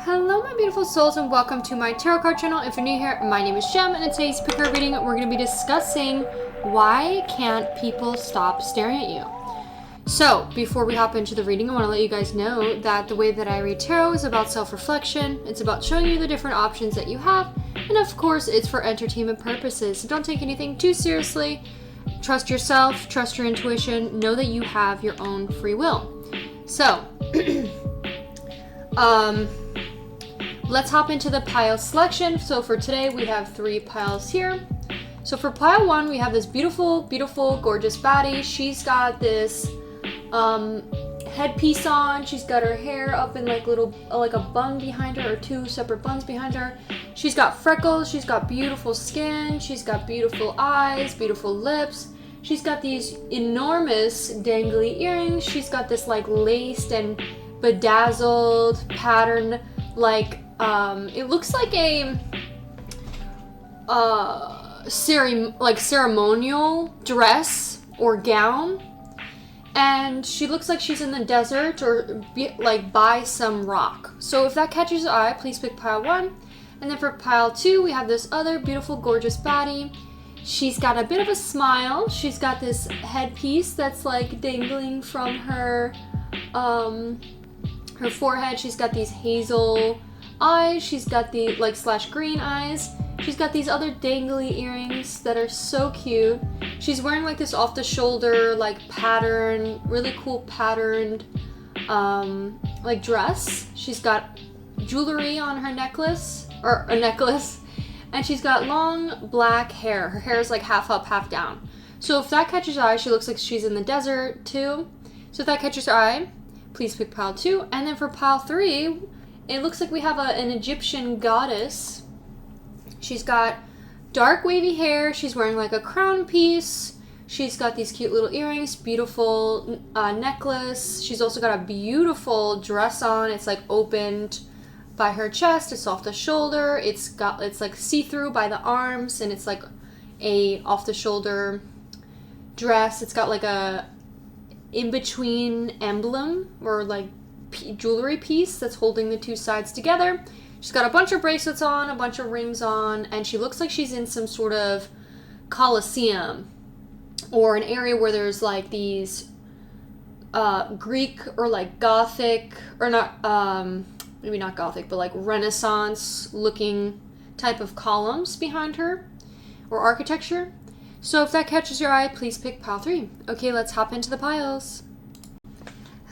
Hello my beautiful souls and welcome to my tarot card channel. If you're new here, my name is Jem and in today's pick card reading we're going to be discussing why can't people stop staring at you. So before we hop into the reading, I want to let you guys know that the way that I read tarot is about self-reflection. It's about showing you the different options that you have, and of course it's for entertainment purposes. So don't take anything too seriously. Trust yourself, trust your intuition, know that you have your own free will. So let's hop into the pile selection. So for today, we have 3 piles here. So for pile 1, we have this beautiful, beautiful, gorgeous baddie. She's got this headpiece on. She's got her hair up in like a bun behind her, or 2 separate buns behind her. She's got freckles. She's got beautiful skin. She's got beautiful eyes, beautiful lips. She's got these enormous dangly earrings. She's got this like laced and bedazzled pattern, like it looks like a ceremonial dress or gown, and she looks like she's in the desert or like by some rock. So if that catches your eye, please pick pile 1. And then for pile 2, we have this other beautiful, gorgeous baddie. She's got a bit of a smile. She's got this headpiece that's like dangling from her forehead. She's got these hazel eyes. She's got the / green eyes. She's got these other dangly earrings that are so cute. She's wearing like this off the shoulder like pattern, really cool patterned like dress. She's got jewelry on her necklace, or a necklace, and she's got long black hair. Her hair is like half up, half down. So if that catches your eye, she looks like she's in the desert too. So if that catches your eye, please pick pile 2. And then for pile 3, it looks like we have an Egyptian goddess. She's got dark wavy hair. She's wearing like a crown piece. She's got these cute little earrings, beautiful necklace. She's also got a beautiful dress on. It's like opened by her chest. It's off the shoulder. It's like see-through by the arms, and it's like a off the shoulder dress. It's got like a in-between emblem or like jewelry piece that's holding the 2 sides together. She's got a bunch of bracelets on, a bunch of rings on, and she looks like she's in some sort of coliseum or an area where there's like these Greek or like Gothic, or not, maybe not Gothic, but like Renaissance looking type of columns behind her or architecture. So if that catches your eye, please pick pile 3. Okay, let's hop into the piles.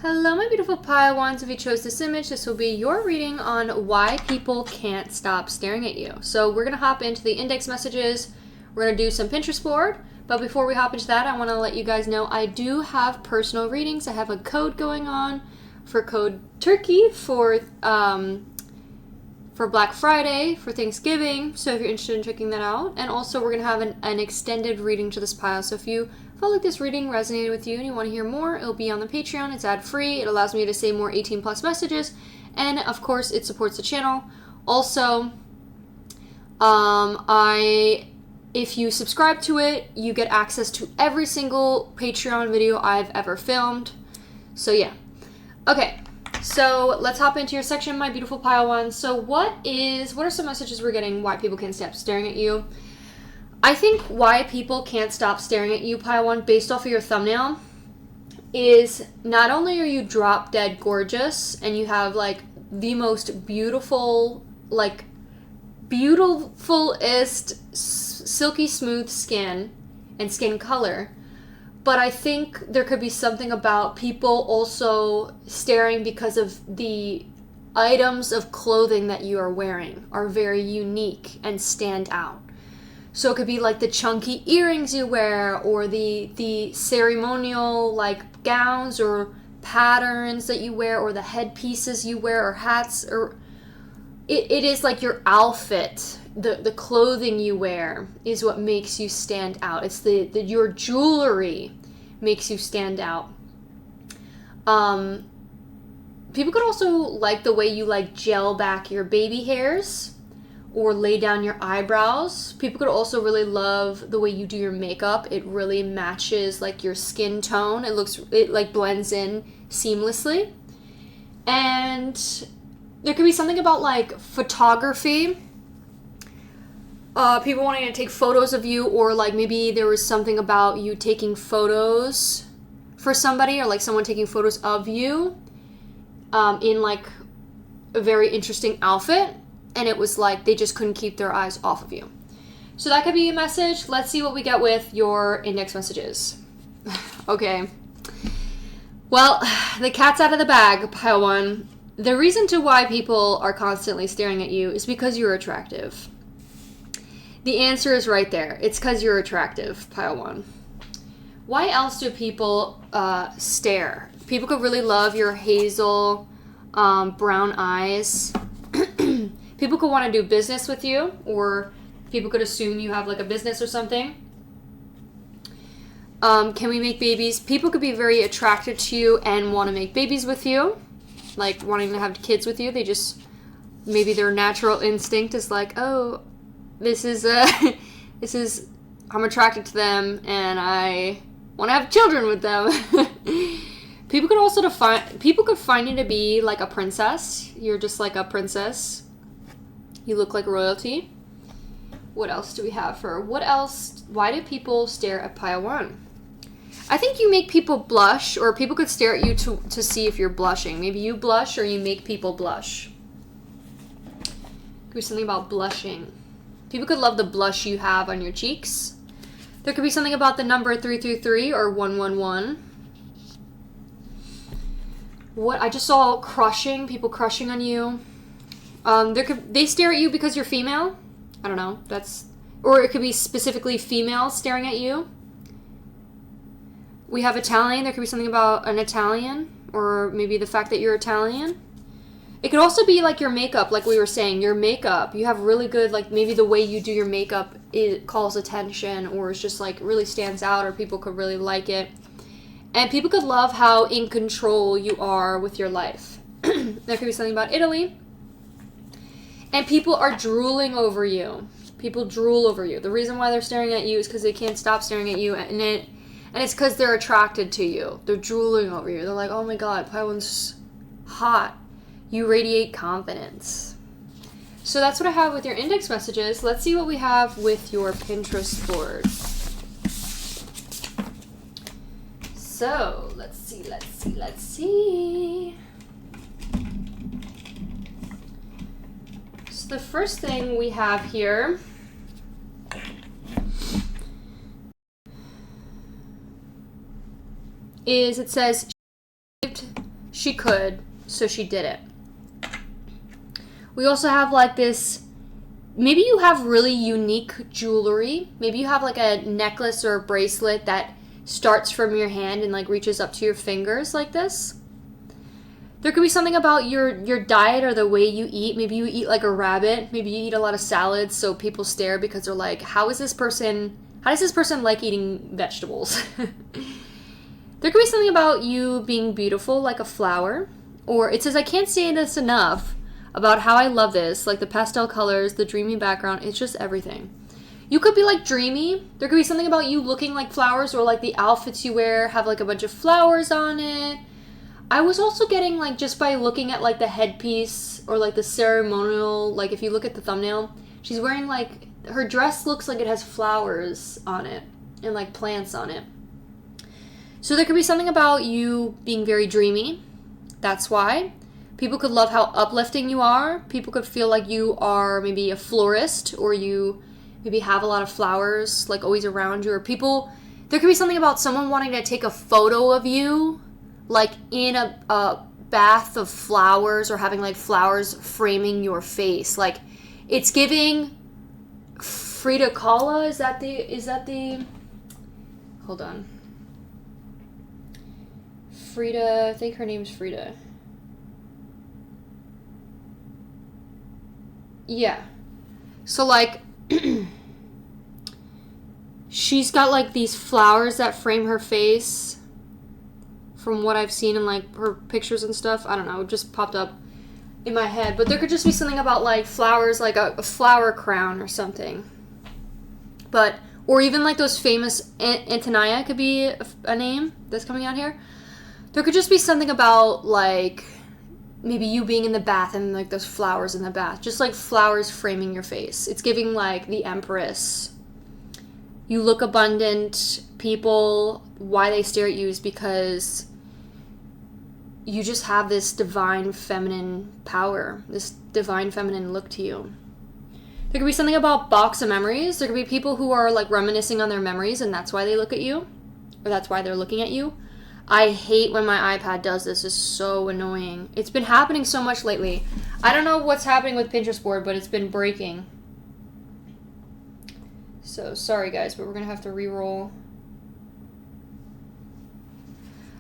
Hello my beautiful pile 1s. If you chose this image, this will be your reading on why people can't stop staring at you. So we're going to hop into the index messages. We're going to do some Pinterest board. But before we hop into that, I want to let you guys know I do have personal readings. I have a code going on for code turkey for Black Friday, for Thanksgiving, so if you're interested in checking that out. And also we're going to have an extended reading to this pile, so if you felt like this reading resonated with you and you want to hear more, it'll be on the Patreon. It's ad-free. It allows me to say more 18 plus messages, and of course it supports the channel. Also, if you subscribe to it, you get access to every single Patreon video I've ever filmed. So yeah. Okay. So let's hop into your section, my beautiful pile 1. So what are some messages we're getting why people can't stop staring at you? I think why people can't stop staring at you, pile 1, based off of your thumbnail, is not only are you drop dead gorgeous and you have like the most beautiful, like beautifulest silky smooth skin and skin color, but I think there could be something about people also staring because of the items of clothing that you are wearing are very unique and stand out. So it could be like the chunky earrings you wear, or the ceremonial like gowns or patterns that you wear, or the headpieces you wear, or hats, or it is like your outfit. The clothing you wear is what makes you stand out. It's your jewelry makes you stand out. People could also like the way you like gel back your baby hairs or lay down your eyebrows. People could also really love the way you do your makeup. It really matches like your skin tone. It like blends in seamlessly. And There could be something about like photography. People wanting to take photos of you, or like maybe there was something about you taking photos for somebody, or like someone taking photos of you in like a very interesting outfit, and it was like they just couldn't keep their eyes off of you. So that could be a message. Let's see what we get with your index messages. Okay. Well, the cat's out of the bag, pile one. The reason to why people are constantly staring at you is because you're attractive. The answer is right there. It's because you're attractive, pile one. Why else do people stare? People could really love your hazel brown eyes. People could want to do business with you, or people could assume you have like a business or something. Can we make babies? People could be very attracted to you and want to make babies with you, like wanting to have kids with you. They just, maybe their natural instinct is like, oh, this is I'm attracted to them and I want to have children with them. People could find you to be like a princess. You're just like a princess. You look like royalty. What else do we have for? What else? Why do people stare at pile one? I think you make people blush, or people could stare at you to see if you're blushing. Maybe you blush or you make people blush. Could be something about blushing. People could love the blush you have on your cheeks. There could be something about the number 333 or 111. What I just saw crushing, people crushing on you. They stare at you because you're female. I don't know. Or it could be specifically females staring at you. We have Italian. There could be something about an Italian, or maybe the fact that you're Italian. It could also be like your makeup, like we were saying, your makeup. You have really good, like maybe the way you do your makeup, it calls attention, or it's just like really stands out, or people could really like it. And people could love how in control you are with your life. There could be something about Italy. And people are drooling over you. People drool over you. The reason why they're staring at you is because they can't stop staring at you, and it's because they're attracted to you. They're drooling over you. They're like, oh my god, Paiwan's hot. You radiate confidence. So that's what I have with your index messages. Let's see what we have with your Pinterest board. So, let's see. So the first thing we have here is, it says, she could, so she did it. We also have like this, maybe you have really unique jewelry. Maybe you have like a necklace or a bracelet that starts from your hand and like reaches up to your fingers like this. There could be something about your diet or the way you eat. Maybe you eat like a rabbit. Maybe you eat a lot of salads, so people stare because they're like, how does this person like eating vegetables? There could be something about you being beautiful like a flower. Or it says, I can't say this enough about how I love this, like the pastel colors, the dreamy background, it's just everything. You could be like dreamy. There could be something about you looking like flowers, or like the outfits you wear have like a bunch of flowers on it. I was also getting like, just by looking at like the headpiece or like the ceremonial, like if you look at the thumbnail, she's wearing like, her dress looks like it has flowers on it and like plants on it. So there could be something about you being very dreamy. That's why. People could love how uplifting you are. People could feel like you are maybe a florist, or you maybe have a lot of flowers like always around you. Or there could be something about someone wanting to take a photo of you like in a bath of flowers, or having like flowers framing your face. Like it's giving 𝐸𝑋𝑒𝑒. Is that the hold on. Frida, I think her name's Frida. Yeah. So like she's got like these flowers that frame her face, from what I've seen in like her pictures and stuff. I don't know, it just popped up in my head. But there could just be something about like flowers, like a flower crown or something. Or even like those famous Antonia could be a name that's coming out here. There could just be something about like maybe you being in the bath and like those flowers in the bath, just like flowers framing your face. It's giving like the Empress. You look abundant. People, why they stare at you is because you just have this divine feminine power, this divine feminine look to you. There could be something about box of memories. There could be people who are like reminiscing on their memories and that's why they look at you, or that's why they're looking at you. I hate when my iPad does this. It's so annoying. It's been happening so much lately. I don't know what's happening with Pinterest board, but it's been breaking. So sorry guys, but we're gonna have to re-roll.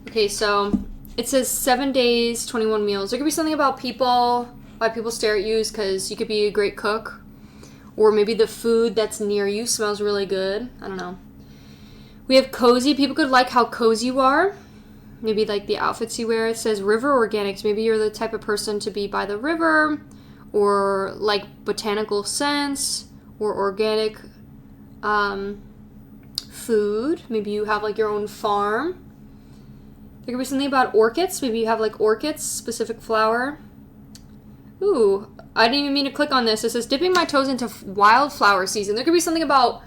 Okay, so it says 7 days, 21 meals. There could be something about people, why people stare at you is because you could be a great cook. Or maybe the food that's near you smells really good. I don't know. We have cozy. People could like how cozy you are. Maybe like the outfits you wear. It says river organics. Maybe you're the type of person to be by the river, or like botanical scents, or organic food. Maybe you have like your own farm. There could be something about orchids. Maybe you have like orchids, specific flower. Ooh, I didn't even mean to click on this. It says dipping my toes into wildflower season. There could be something about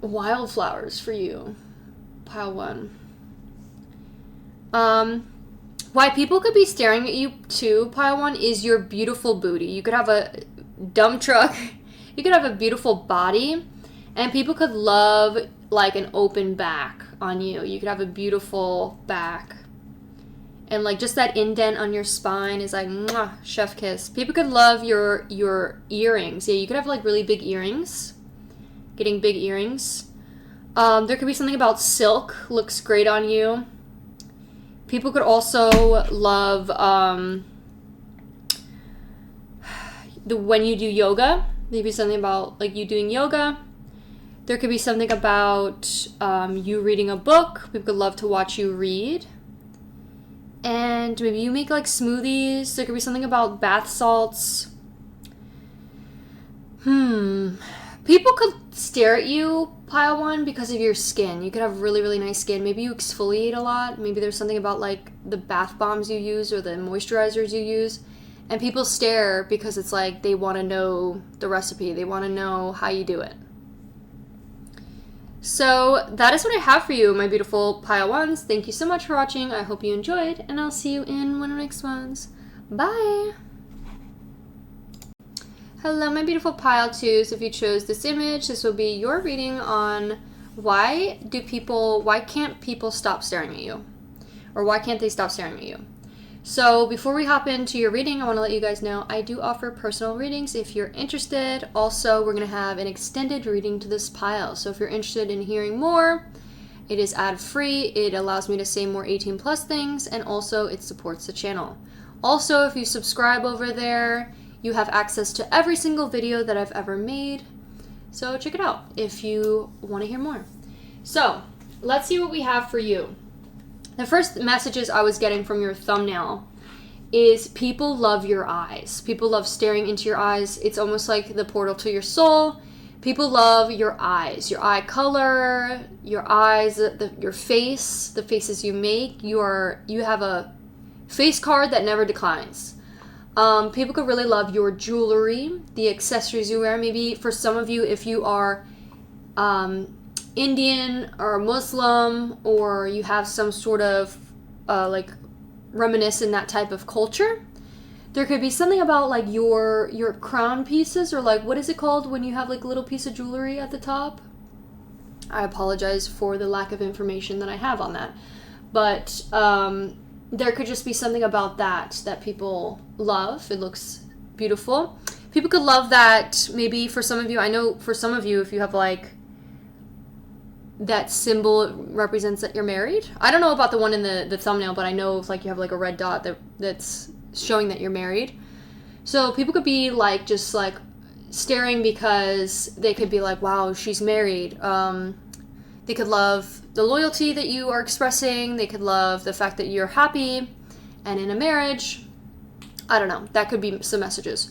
wildflowers for you. Pile 1. Why people could be staring at you too, pile 1, is your beautiful booty. You could have a dump truck. You could have a beautiful body. And people could love like an open back on you. You could have a beautiful back. And like just that indent on your spine is like, mwah, chef kiss. People could love your earrings. Yeah, you could have like really big earrings. Getting big earrings. There could be something about silk. Looks great on you. People could also love when you do yoga. Maybe something about like you doing yoga. There could be something about you reading a book. People could love to watch you read. And maybe you make like smoothies. There could be something about bath salts. People could stare at you, pile 1, because of your skin. You could have really, really nice skin. Maybe you exfoliate a lot. Maybe there's something about like the bath bombs you use or the moisturizers you use. And people stare because it's like they want to know the recipe. They want to know how you do it. So that is what I have for you, my beautiful pile 1s. Thank you so much for watching. I hope you enjoyed, and I'll see you in one of the next ones. Bye! Hello, my beautiful pile 2s. If you chose this image, this will be your reading on why can't people stop staring at you? Or why can't they stop staring at you? So before we hop into your reading, I want to let you guys know I do offer personal readings if you're interested. Also, we're going to have an extended reading to this pile. So if you're interested in hearing more, it is ad-free. It allows me to say more 18 plus things, and also it supports the channel. Also, if you subscribe over there, you have access to every single video that I've ever made. So check it out if you want to hear more. So let's see what we have for you. The first messages I was getting from your thumbnail is people love your eyes. People love staring into your eyes. It's almost like the portal to your soul. People love your eyes, your eye color, your eyes, your face, the faces you make. You have a face card that never declines. People could really love your jewelry, the accessories you wear. Maybe for some of you, if you are Indian or Muslim, or you have some sort of like reminiscent that type of culture, there could be something about like your crown pieces, or like, what is it called when you have like a little piece of jewelry at the top? I apologize for the lack of information that I have on that, but there could just be something about that people love. It looks beautiful. People could love that. Maybe for some of you, I know for some of you, if you have like that symbol, it represents that you're married. I don't know about the one in the thumbnail, but I know if like you have like a red dot that's showing that you're married. So people could be like just like staring because they could be like, wow, she's married. They could love the loyalty that you are expressing. They could love the fact that you're happy and in a marriage. I don't know. That could be some messages.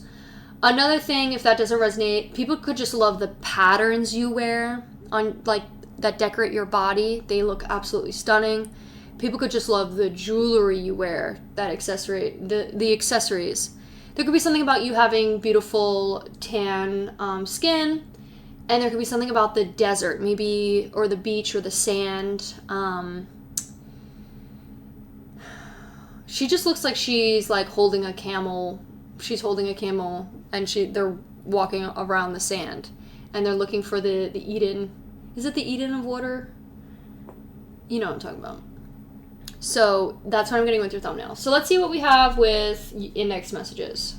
Another thing, if that doesn't resonate, people could just love the patterns you wear on like that decorate your body. They look absolutely stunning. People could just love the jewelry you wear, that accessory, the accessories. There could be something about you having beautiful tan skin, and there could be something about the desert, maybe, or the beach or the sand. She just looks like she's like holding a camel. She's holding a camel, and they're walking around the sand, and they're looking for the Eden. Is it the Eden of water? You know what I'm talking about. So that's what I'm getting with your thumbnail. So let's see what we have with index messages.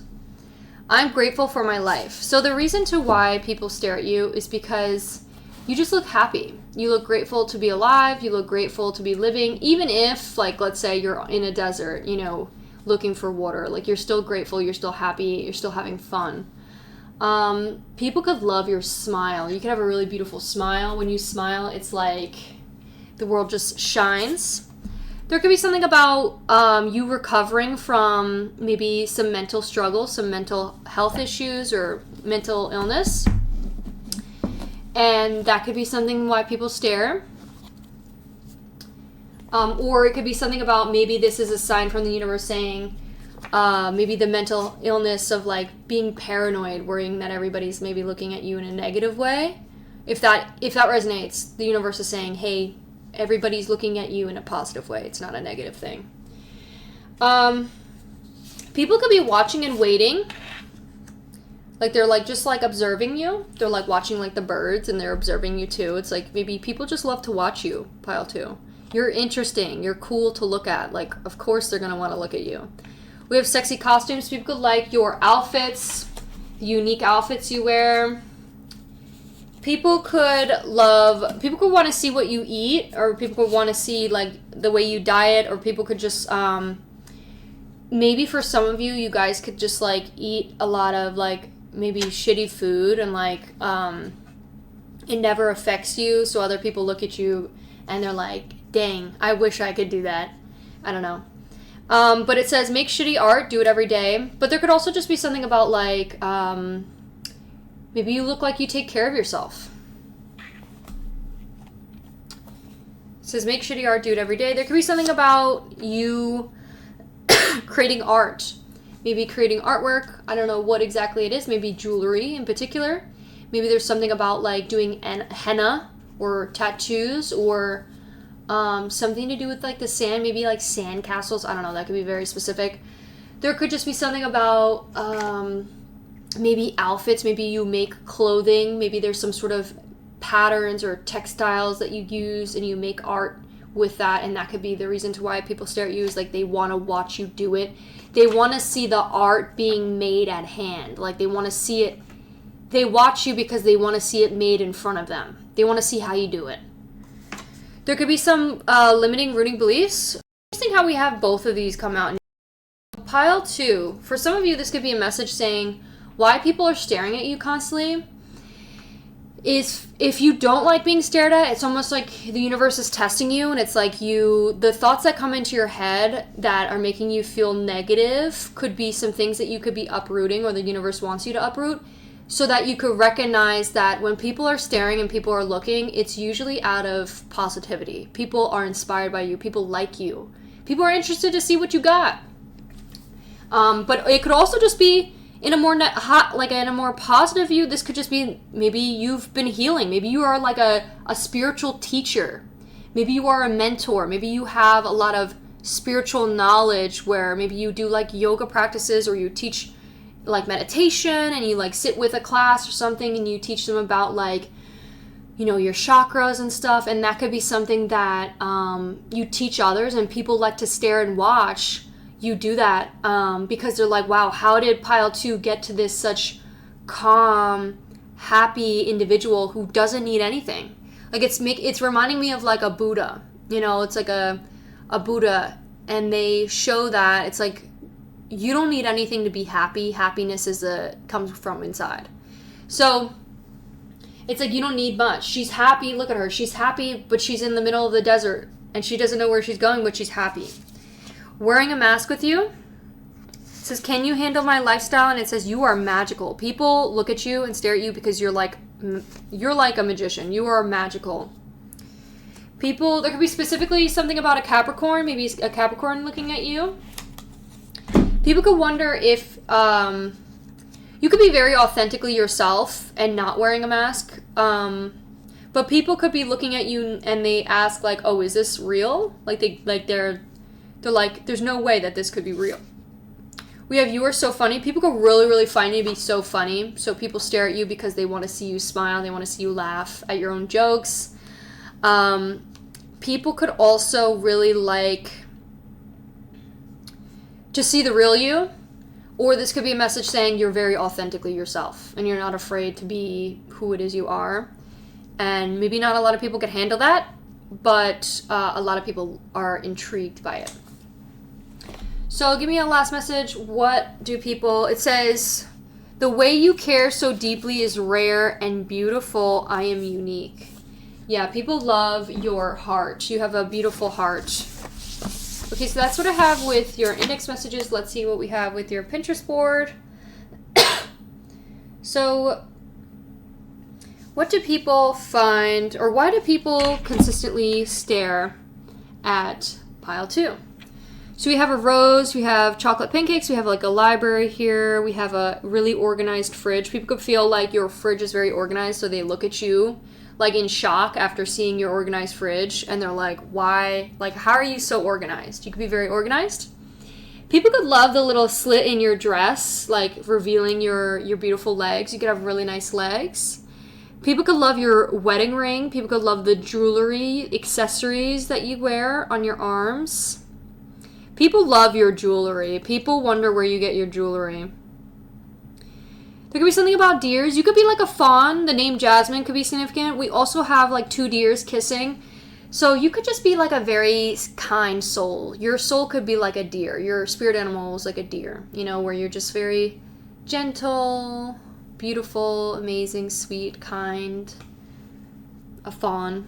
I'm grateful for my life. So the reason to why people stare at you is because you just look happy. You look grateful to be alive. You look grateful to be living. Even if, like, let's say you're in a desert, you know, looking for water. Like, you're still grateful. You're still happy. You're still having fun. People could love your smile. You could have a really beautiful smile. When you smile, it's like the world just shines. There could be something about you recovering from maybe some mental struggles, some mental health issues or mental illness. And that could be something why people stare. Or it could be something about maybe this is a sign from the universe saying maybe the mental illness of like being paranoid, worrying that everybody's maybe looking at you in a negative way. If that resonates, the universe is saying, hey, everybody's looking at you in a positive way. It's not a negative thing. People could be watching and waiting. Like they're like just like observing you. They're like watching like the birds and they're observing you too. It's like maybe people just love to watch you, pile 2. You're interesting. You're cool to look at. Like, of course they're going to want to look at you. We have sexy costumes. People could like your outfits, the unique outfits you wear. People could want to see what you eat, or people could want to see like the way you diet, or people could just, maybe for some of you, you guys could just like eat a lot of like maybe shitty food and like, it never affects you. So other people look at you and they're like, dang, I wish I could do that. I don't know. But it says make shitty art, do it every day. But there could also just be something about like, maybe you look like you take care of yourself. It says make shitty art, do it every day. There could be something about you creating art. Maybe creating artwork. I don't know what exactly it is. Maybe jewelry in particular. Maybe there's something about like doing henna or tattoos or something to do with like the sand. Maybe like sand castles. I don't know. That could be very specific. There could just be something about maybe outfits. Maybe you make clothing. Maybe there's some sort of patterns or textiles that you use and you make art with that, and that could be the reason to why people stare at you, is like they want to watch you do it. They want to see the art being made at hand. Like they want to see it. They watch you because they want to see it made in front of them. They want to see how you do it. There could be some limiting rooting beliefs. Interesting how we have both of these come out. Pile 2. For some of you, this could be a message saying why people are staring at you constantly is if you don't like being stared at, it's almost like the universe is testing you, and it's like the thoughts that come into your head that are making you feel negative could be some things that you could be uprooting, or the universe wants you to uproot, so that you could recognize that when people are staring and people are looking, it's usually out of positivity. People are inspired by you. People like you. People are interested to see what you got. But it could also just be in a more in a more positive view. This could just be maybe you've been healing. Maybe you are like a spiritual teacher. Maybe you are a mentor. Maybe you have a lot of spiritual knowledge where maybe you do like yoga practices, or you teach like meditation, and you like sit with a class or something and you teach them about like, you know, your chakras and stuff. And that could be something that you teach others, and people like to stare and watch you do that because they're like, wow, how did pile 2 get to this such calm, happy individual who doesn't need anything? Like it's reminding me of like a Buddha, you know, it's like a Buddha, and they show that it's like you don't need anything to be happy. Happiness comes from inside. So it's like you don't need much. She's happy. Look at her. She's happy, but she's in the middle of the desert and she doesn't know where she's going, but she's happy. Wearing a mask with you. It says, can you handle my lifestyle? And it says, you are magical. People look at you and stare at you because you're like a magician. You are magical. People, there could be specifically something about a Capricorn, maybe a Capricorn looking at you. People could wonder if you could be very authentically yourself and not wearing a mask. But people could be looking at you and they ask like, "Oh, is this real?" They're like, "There's no way that this could be real." We have "You are so funny." People could really, really find you to be so funny. So people stare at you because they want to see you smile. They want to see you laugh at your own jokes. People could also really like to see the real you. Or this could be a message saying you're very authentically yourself and you're not afraid to be who it is you are. And maybe not a lot of people could handle that, but a lot of people are intrigued by it. So give me a last message. What do people... It says, "The way you care so deeply is rare and beautiful. I am unique." Yeah, people love your heart. You have a beautiful heart. Okay, so that's what I have with your index messages. Let's see what we have with your Pinterest board. So, what do people find, or why do people consistently stare at pile 2? So we have a rose, we have chocolate pancakes, we have like a library here, we have a really organized fridge. People could feel like your fridge is very organized, so they look at you like in shock after seeing your organized fridge, and they're like, "Why? Like, how are you so organized?" You could be very organized. People could love the little slit in your dress, like revealing your beautiful legs. You could have really nice legs. People could love your wedding ring. People could love the jewelry, accessories that you wear on your arms. People love your jewelry. People wonder where you get your jewelry. There could be something about deers. You could be like a fawn. The name Jasmine could be significant. We also have like 2 deers kissing. So you could just be like a very kind soul. Your soul could be like a deer. Your spirit animal is like a deer, you know, where you're just very gentle, beautiful, amazing, sweet, kind. A fawn.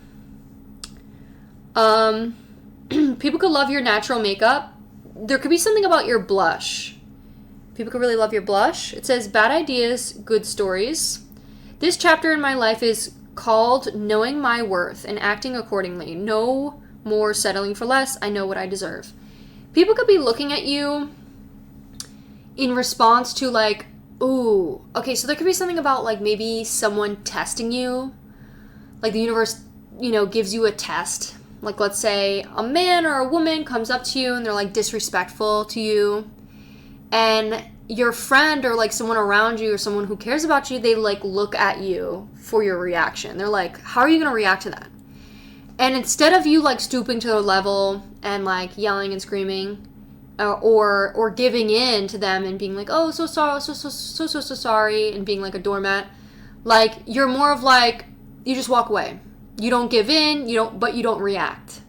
People could love your natural makeup. There could be something about your blush. People could really love your blush. It says, "Bad ideas, good stories. This chapter in my life is called knowing my worth and acting accordingly. No more settling for less. I know what I deserve." People could be looking at you in response to like, ooh, okay, so there could be something about like maybe someone testing you. Like the universe, you know, gives you a test. Like let's say a man or a woman comes up to you and they're like disrespectful to you. And your friend or like someone around you or someone who cares about you, they like look at you for your reaction. They're like, "How are you going to react to that?" And instead of you like stooping to their level and like yelling and screaming or giving in to them and being like, "Oh, so sorry, so sorry," and being like a doormat, like you're more of like, you just walk away. You don't give in, but you don't react.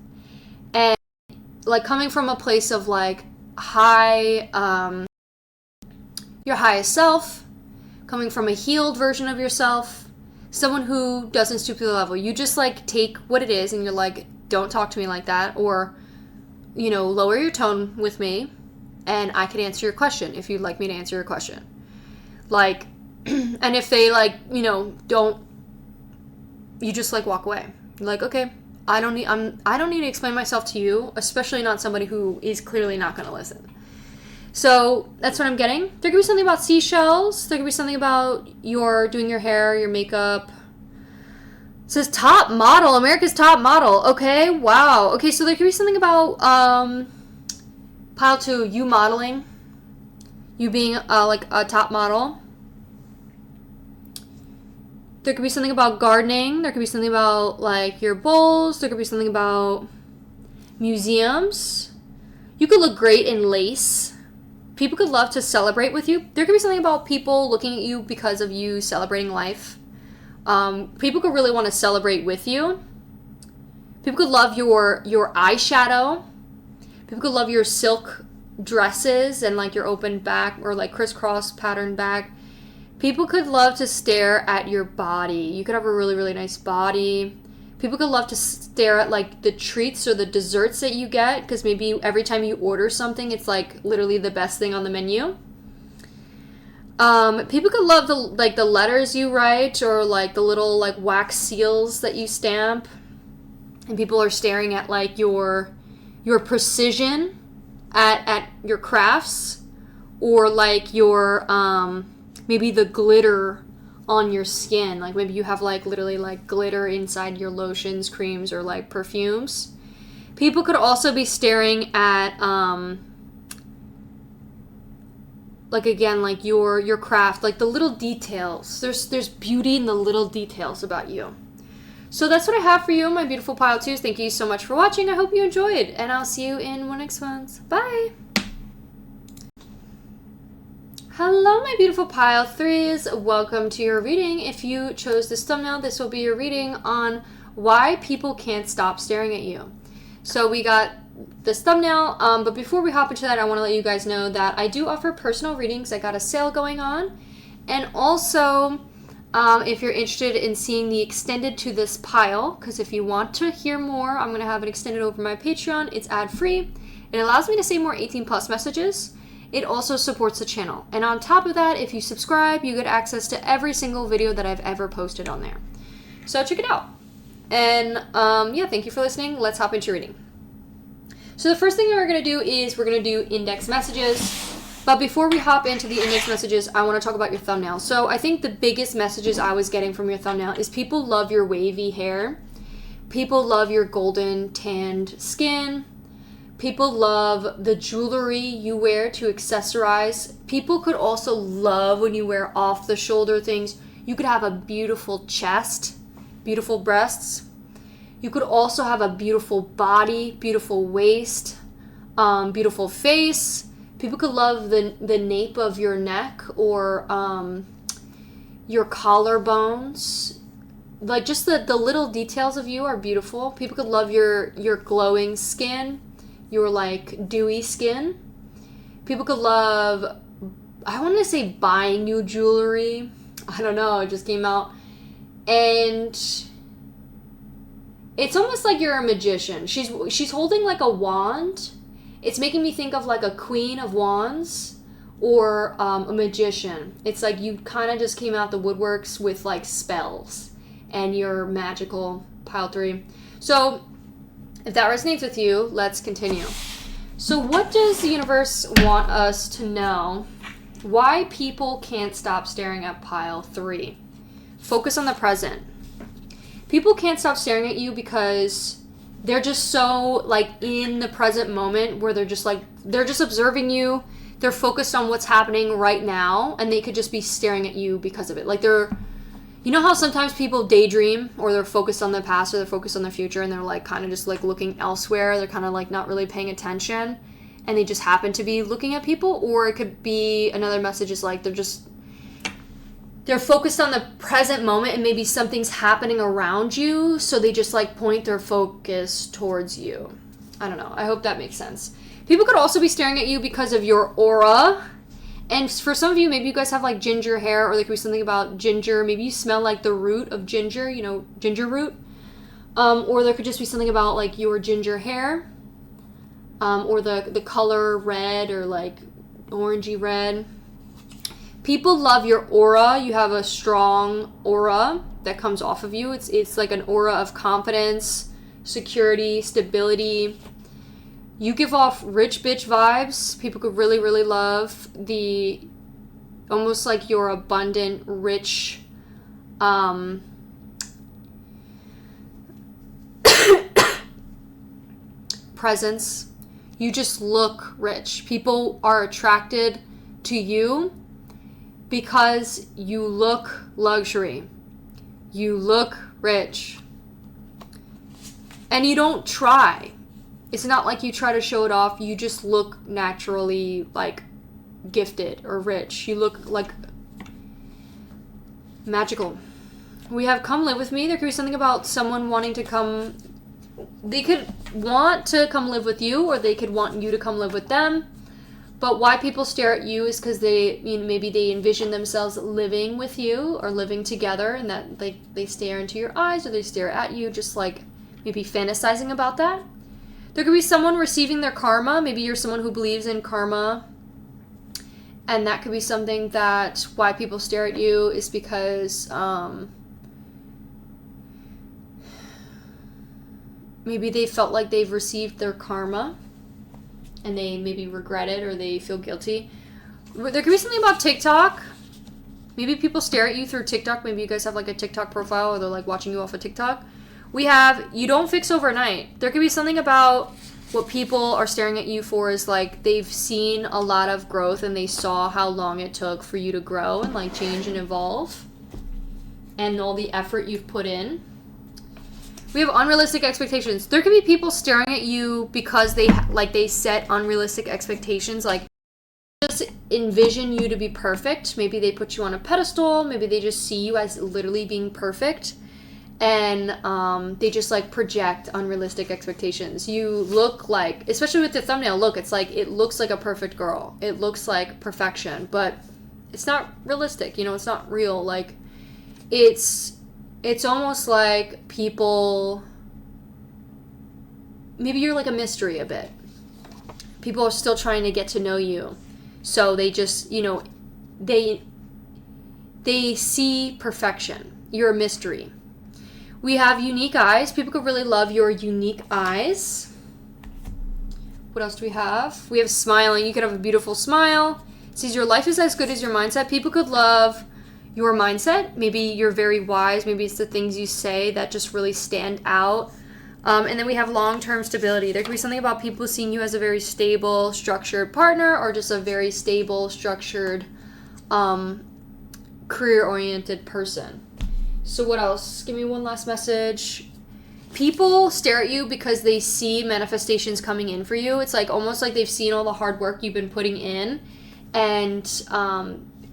And like coming from a place of like high, your highest self, coming from a healed version of yourself, someone who doesn't stoop to the level. You just like take what it is and you're like, "Don't talk to me like that," or, you know, lower your tone with me and I can answer your question if you'd like me to answer your question. Like, and if they like, you know, don't, you just like walk away. You're like, "Okay, I don't need to explain myself to you," especially not somebody who is clearly not going to listen. So that's what I'm getting. There could be something about seashells. There could be something about doing your hair, your makeup. It says top model, America's top model. Okay, wow. Okay, so there could be something about pile 2, you modeling, you being like a top model. There could be something about gardening. There could be something about like your bowls. There could be something about museums. You could look great in lace. People could love to celebrate with you. There could be something about people looking at you because of you celebrating life. People could really want to celebrate with you. People could love your eyeshadow. People could love your silk dresses and like your open back or like crisscross pattern back. People could love to stare at your body. You could have a really, really nice body. People could love to stare at like the treats or the desserts that you get, because maybe every time you order something, it's like literally the best thing on the menu. People could love the letters you write or like the little like wax seals that you stamp. and people are staring at like your precision at your crafts, or like your maybe the glitter on your skin. Like maybe you have like literally like glitter inside your lotions, creams, or like perfumes. People could also be staring at like again like your craft, like the little details. There's beauty in the little details about you. So that's what I have for you, my beautiful pile 2s. Thank you so much for watching. I hope you enjoyed, and I'll see you in one next ones. Bye. Hello, my beautiful pile 3s. Welcome to your reading. If you chose this thumbnail, this will be your reading on why people can't stop staring at you. So we got this thumbnail, but before we hop into that, I want to let you guys know that I do offer personal readings. I got a sale going on, and also if you're interested in seeing the extended to this pile, because if you want to hear more, I'm going to have it extended over my Patreon. It's ad-free. It allows me to say more 18+ messages. It also supports the channel. And on top of that, if you subscribe, you get access to every single video that I've ever posted on there. So check it out. And yeah, thank you for listening. Let's hop into reading. So the first thing that we're going to do is we're going to do index messages. But before we hop into the index messages, I want to talk about your thumbnail. So I think the biggest messages I was getting from your thumbnail is people love your wavy hair. People love your golden tanned skin. People love the jewelry you wear to accessorize. People could also love when you wear off-the-shoulder things. You could have a beautiful chest, beautiful breasts. You could also have a beautiful body, beautiful waist, beautiful face. People could love the nape of your neck, or your collarbones. Like just the little details of you are beautiful. People could love your glowing skin, your like dewy skin. People could love, I want to say buying you jewelry. I don't know, it just came out. And it's almost like you're a magician. She's holding like a wand. It's making me think of like a queen of wands, or a magician. It's like you kind of just came out the woodworks with like spells, and you're magical, pile 3. So if that resonates with you, let's continue. So what does the universe want us to know? Why people can't stop staring at pile 3. Focus on the present. People can't stop staring at you because they're just so like in the present moment, where they're just observing you. They're focused on what's happening right now, and they could just be staring at you because of it. Like you know how sometimes people daydream, or they're focused on the past, or they're focused on the future, and they're like kind of just like looking elsewhere. They're kind of like not really paying attention, and they just happen to be looking at people. Or it could be another message is like they're focused on the present moment, and maybe something's happening around you, so they just like point their focus towards you. I don't know. I hope that makes sense. People could also be staring at you because of your aura. And for some of you, maybe you guys have like ginger hair, or there could be something about ginger. Maybe you smell like the root of ginger, you know, ginger root. Or there could just be something about like your ginger hair, or the color red, or like orangey red. People love your aura. You have a strong aura that comes off of you. It's like an aura of confidence, security, stability. You give off rich bitch vibes. People could really, really love almost like your abundant, rich, presence. You just look rich. People are attracted to you because you look luxury. You look rich. And you don't try. It's not like you try to show it off. You just look naturally like gifted or rich. You look like magical. We have come live with me. There could be something about someone wanting to come. They could want to come live with you, or they could want you to come live with them. But why people stare at you is because maybe they envision themselves living with you or living together, and that they stare into your eyes, or they stare at you, just like maybe fantasizing about that. There could be someone receiving their karma. Maybe you're someone who believes in karma, and that could be something that why people stare at you is because maybe they felt like they've received their karma and they maybe regret it or they feel guilty. There could be something about TikTok. Maybe people stare at you through TikTok. Maybe you guys have like a TikTok profile or they're like watching you off of TikTok. We have, you don't fix overnight. There could be something about what people are staring at you for is like they've seen a lot of growth and they saw how long it took for you to grow and like change and evolve and all the effort you've put in. We have unrealistic expectations. There could be people staring at you because they set unrealistic expectations, like just envision you to be perfect. Maybe they put you on a pedestal. Maybe they just see you as literally being perfect. And they just like project unrealistic expectations. You look like, especially with the thumbnail, look, it's like, it looks like a perfect girl. It looks like perfection, but it's not realistic. You know, it's not real. Like it's almost like people, maybe you're like a mystery a bit. People are still trying to get to know you. So they just, you know, they see perfection. You're a mystery. We have unique eyes. People could really love your unique eyes. What else do we have? We have smiling. You could have a beautiful smile. It says your life is as good as your mindset. People could love your mindset. Maybe you're very wise. Maybe it's the things you say that just really stand out. And then we have long-term stability. There could be something about people seeing you as a very stable, structured partner or just a very stable, structured, career-oriented person. So what else? Give me one last message. People stare at you because they see manifestations coming in for you. It's like almost like they've seen all the hard work you've been putting in and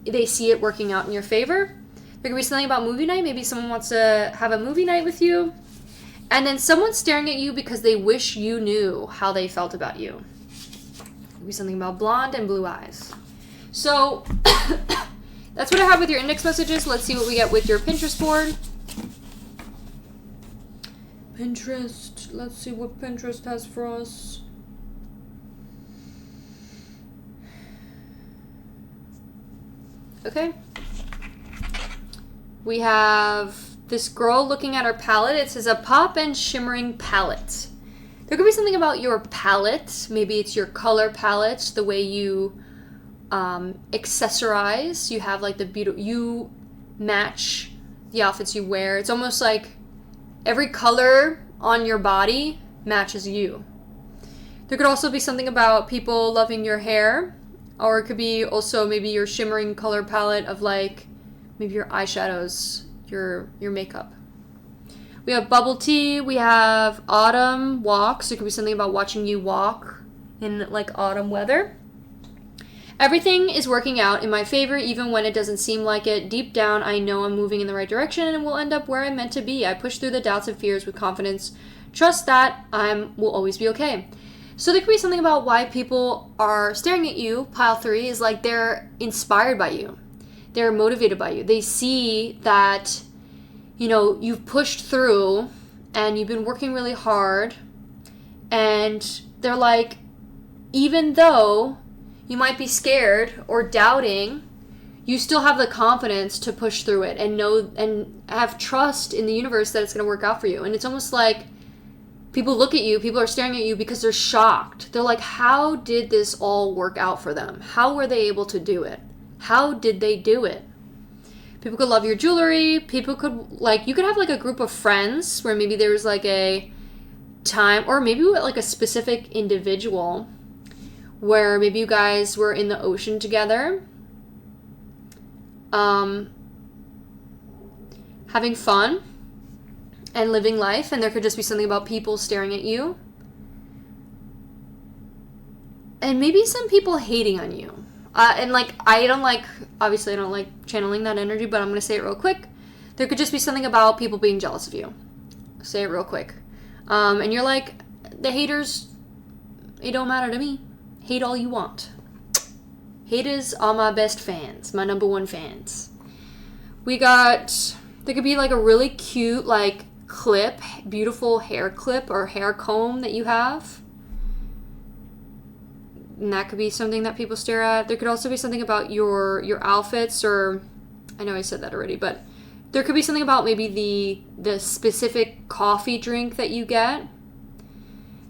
they see it working out in your favor. There could be something about movie night. Maybe someone wants to have a movie night with you. And then someone's staring at you because they wish you knew how they felt about you. There could be something about blonde and blue eyes. So that's what I have with your index messages. Let's see what we get with your Pinterest board. Pinterest. Let's see what Pinterest has for us. Okay. We have this girl looking at her palette. It says a pop and shimmering palette. There could be something about your palette. Maybe it's your color palette, the way you accessorize. You have like the beautiful, you match the outfits you wear. It's almost like every color on your body matches you. There could also be something about people loving your hair, or it could be also maybe your shimmering color palette of like maybe your eyeshadows, your makeup. We have bubble tea. We have autumn walks. It could be something about watching you walk in like autumn weather. Everything is working out in my favor, even when it doesn't seem like it. Deep down, I know I'm moving in the right direction and will end up where I'm meant to be. I push through the doubts and fears with confidence. Trust that will always be okay. So there could be something about why people are staring at you. Pile 3 is like they're inspired by you. They're motivated by you. They see that, you know, you've pushed through and you've been working really hard. And they're like, even though you might be scared or doubting, you still have the confidence to push through it and know and have trust in the universe that it's going to work out for you. And it's almost like people look at you, people are staring at you because they're shocked. They're like, how did this all work out for them? How were they able to do it? How did they do it? People could love your jewelry. People could, like, you could have like a group of friends where maybe there was like a time, or maybe like a specific individual where maybe you guys were in the ocean together, having fun and living life, and there could just be something about people staring at you. And maybe some people hating on you. And like, obviously I don't like channeling that energy, but I'm going to say it real quick. There could just be something about people being jealous of you. Say it real quick. And you're like, the haters, it don't matter to me. Hate all you want. Haters are my best fans, my number one fans. There could be like a really cute, like, clip, beautiful hair clip or hair comb that you have. And that could be something that people stare at. There could also be something about your outfits, or I know I said that already, but there could be something about maybe the specific coffee drink that you get.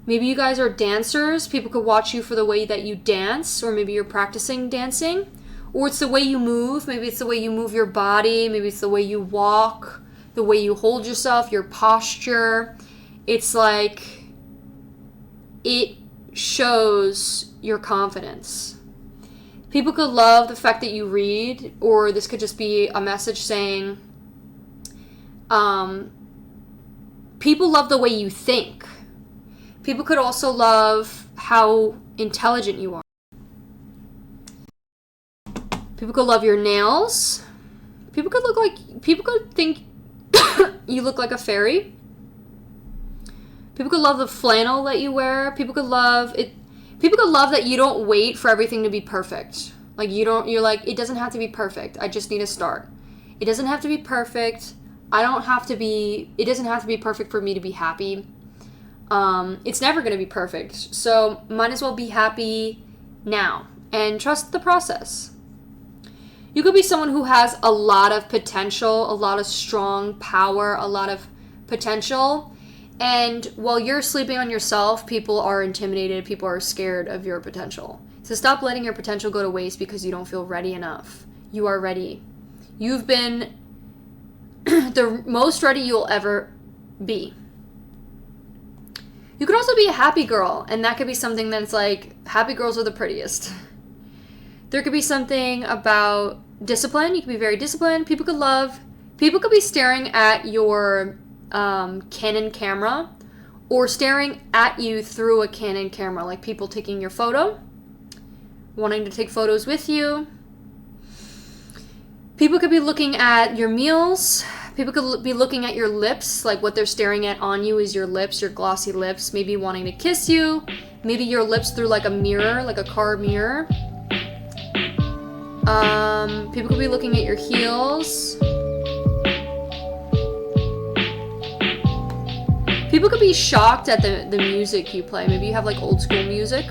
Maybe you guys are dancers. People could watch you for the way that you dance, or maybe you're practicing dancing. Or it's the way you move. Maybe it's the way you move your body. Maybe it's the way you walk, the way you hold yourself, your posture. It's like it shows your confidence. People could love the fact that you read, or this could just be a message saying, people love the way you think. People could also love how intelligent you are. People could love your nails. People could think you look like a fairy. People could love the flannel that you wear. People could love that you don't wait for everything to be perfect. Like you're like, it doesn't have to be perfect. I just need to start. It doesn't have to be perfect. It doesn't have to be perfect for me to be happy. It's never going to be perfect. So might as well be happy now and trust the process. You could be someone who has a lot of potential, a lot of strong power, a lot of potential. And while you're sleeping on yourself, people are intimidated, people are scared of your potential. So stop letting your potential go to waste because you don't feel ready enough. You are ready. You've been the most ready you'll ever be. You could also be a happy girl, and that could be something that's like, happy girls are the prettiest. There could be something about discipline. You could be very disciplined. People could be staring at your Canon camera, or staring at you through a Canon camera, like people taking your photo, wanting to take photos with you. People could be looking at your meals. People could be looking at your lips, like what they're staring at on you is your lips, your glossy lips, maybe wanting to kiss you, maybe your lips through like a mirror, like a car mirror. People could be looking at your heels. People could be shocked at the music you play. Maybe you have like old school music.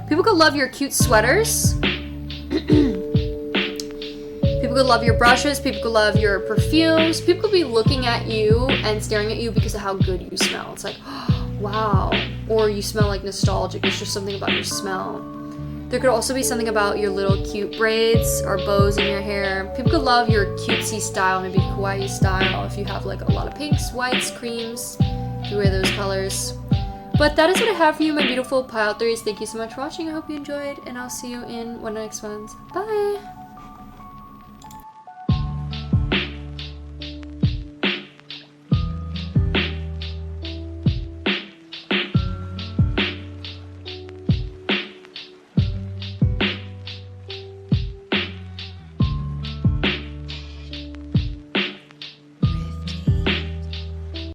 People could love your cute sweaters. People could love your brushes. People could love your perfumes. People could be looking at you and staring at you because of how good you smell. It's like, oh, wow. Or you smell like nostalgic. It's just something about your smell. There could also be something about your little cute braids or bows in your hair. People could love your cutesy style, maybe kawaii style, if you have like a lot of pinks, whites, creams, if you wear those colors. But that is what I have for you, my beautiful pile threes. Thank you so much for watching. I hope you enjoyed, and I'll see you in one of the next ones. Bye!